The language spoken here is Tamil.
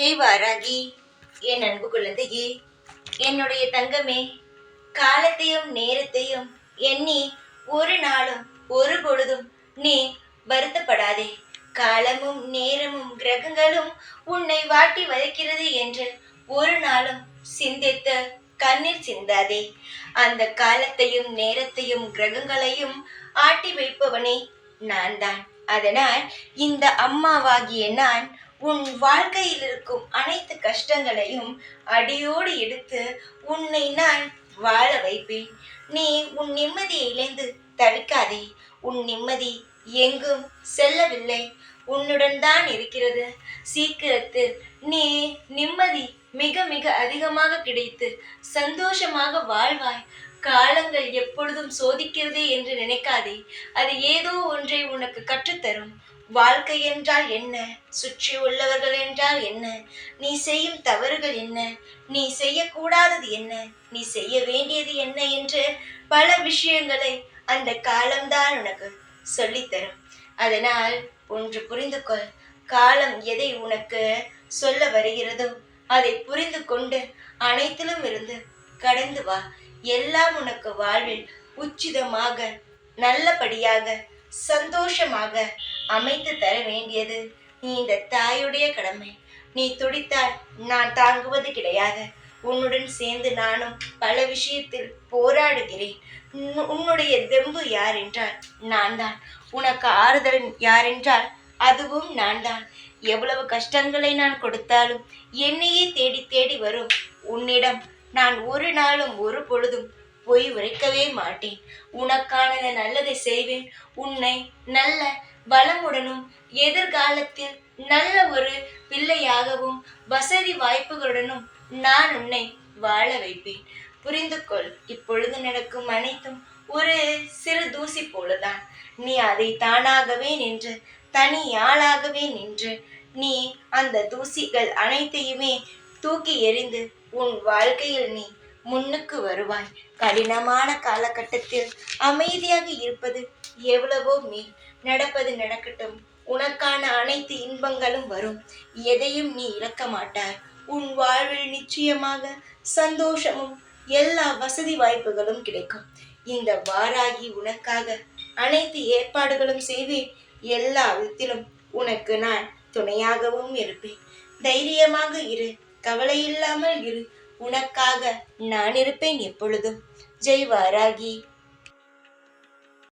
ஜெய் வாராகி, என் அன்பு குழந்தையே, என்னுடைய தங்கமே, காலத்தையும் நேரத்தையும் எண்ணி ஒரு நாளும் ஒரு பொழுதும் நீ வருத்தப்படாதே. காலமும் நேரமும் கிரகங்களும் உன்னை வாட்டி வதைக்கிறது என்று ஒரு நாளும் சிந்தித்து கண்ணீர் சிந்தாதே. அந்த காலத்தையும் நேரத்தையும் கிரகங்களையும் ஆட்டி வைப்பவனே நான் தான். அதனால் இந்த அம்மாவாகிய நான் உன் வாழ்க்கையில் இருக்கும் அனைத்து கஷ்டங்களையும் அடியோடு எடுத்து உன்னை நான் வாழ வைப்பேன். நீ உன் நிம்மதியை இழந்து தவிக்காதே. உன் நிம்மதி எங்கும் செல்லவில்லை, உன்னுடன் தான் இருக்கிறது. சீக்கிரத்தில் நீ நிம்மதி மிக மிக அதிகமாக கிடைத்து சந்தோஷமாக வாழ்வாய். காலங்கள் எப்பொழுதும் சோதிக்கிறது என்று நினைக்காதே. அது ஏதோ ஒன்றை உனக்கு கற்றுத்தரும். வாழ்க்கை என்றால் என்ன, சுற்றி உள்ளவர்கள் என்றால் என்ன, நீ செய்யும் தவறுகள் என்ன, நீ செய்யக்கூடாதது என்ன, நீ செய்ய வேண்டியது என்ன என்று பல விஷயங்களை அந்த காலம்தான் உனக்கு சொல்லித்தரும். அதனால் ஒன்று புரிந்து கொள். காலம் எதை உனக்கு சொல்ல வருகிறதோ அதை புரிந்து கொண்டு அனைத்திலும் இருந்து கடந்து வா. எல்லாம் உனக்கு வாழ்வில் உச்சிதமாக நல்லபடியாக சந்தோஷமாக அமைத்து தர வேண்டியது நீ இந்த தாயுடைய கடமை. நீ துடித்தால் நான் தாங்குவது கிடையாது. உன்னுடன் சேர்ந்து நானும் பல விஷயத்தில் போராடுகிறேன். உன்னுடைய தெம்பு யார் என்றால் நான் தான். உனக்கு ஆறுதல் யார் என்றால் அதுவும் நான் தான். எவ்வளவு கஷ்டங்களை நான் கொடுத்தாலும் என்னையே தேடி தேடி வரும் உன்னிடம் நான் ஒரு நாளும் ஒரு பொழுதும் பொய் உரைக்கவே மாட்டேன். உனக்கான நல்லதை செய்வேன். உன்னை நல்ல வளமுடனும் எதிர்காலத்தில் நல்ல ஒரு பிள்ளையாகவும் வசதி வாய்ப்புகளுடனும் நான் உன்னை வாழ வைப்பேன். புரிந்து கொள். இப்பொழுது நடக்கும் அனைத்தும் ஒரு சிறு தூசி போலதான். நீ அதை தானாகவே நின்று தனி ஆளாகவே நின்று நீ அந்த தூசிகள் அனைத்தையுமே தூக்கி எறிந்து உன் வாழ்க்கையில் நீ முன்னுக்கு வருவாய். கடினமான காலகட்டத்தில் அமைதியாக இருப்பது எவ்வளவோ மேல். நடப்பது நடக்கட்டும். உனக்கான அனைத்து இன்பங்களும் வரும். எதையும் நீ இழக்க மாட்டாய். உன் வாழ்வில் நிச்சயமாக சந்தோஷமும் எல்லா வசதி வாய்ப்புகளும் கிடைக்கும். இந்த வாராகி உனக்காக அனைத்து ஏற்பாடுகளும் செய்வேன். எல்லா விதத்திலும் உனக்கு நான் துணையாகவும் இருப்பேன். தைரியமாக இரு, கவலை இல்லாமல் இரு. உனக்காக நான் இருப்பேன் எப்பொழுதும். ஜெய் வாராகி.